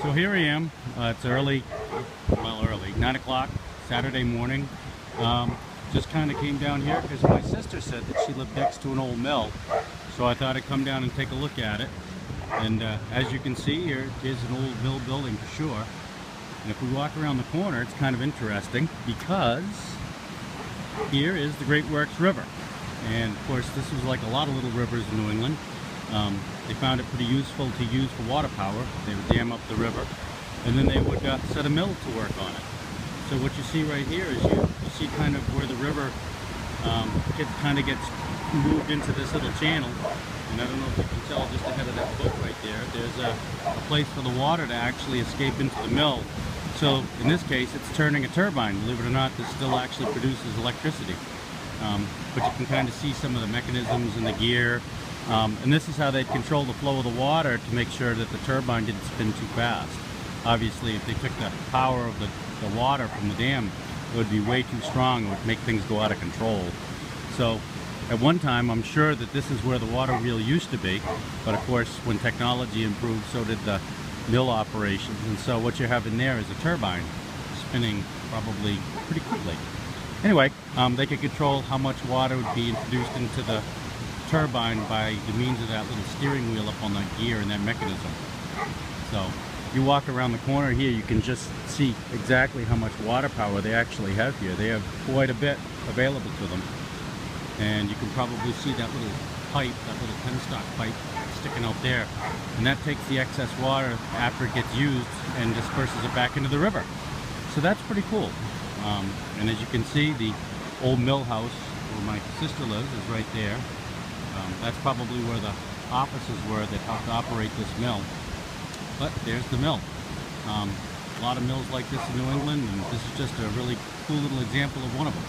So here I am. It's early, 9 o'clock, Saturday morning. Just kind of came down here because my sister said that she lived next to an old mill. So I thought I'd come down and take a look at it. And as you can see, here is an old mill building for sure. And if we walk around the corner, it's kind of interesting because here is the Great Works River. And of course, this was like a lot of little rivers in New England. They found it pretty useful to use for water power. They would dam up the river, and then they would set a mill to work on it. So what you see right here is you see kind of where the river kind of gets moved into this little channel. And I don't know if you can tell just ahead of that boat right there, there's a place for the water to actually escape into the mill. So in this case, it's turning a turbine. Believe it or not, this still actually produces electricity. But you can kind of see some of the mechanisms in the gear. And this is how they'd control the flow of the water to make sure that the turbine didn't spin too fast. Obviously, if they took the power of the water from the dam, it would be way too strong. It would make things go out of control. So at one time, I'm sure that this is where the water wheel used to be. But of course, when technology improved, so did the mill operations. And so what you have in there is a turbine spinning probably pretty quickly. Anyway, they could control how much water would be introduced into the turbine by the means of that little steering wheel up on that gear and that mechanism. So you walk around the corner here, you can just see exactly how much water power they actually have here. They have quite a bit available to them. And you can probably see that little pipe, that little penstock pipe sticking out there. And that takes the excess water after it gets used and disperses it back into the river. So that's pretty cool. And as you can see, the old mill house where my sister lives is right there. That's probably where the offices were that helped operate this mill. But there's the mill. A lot of mills like this in New England, and this is just a really cool little example of one of them.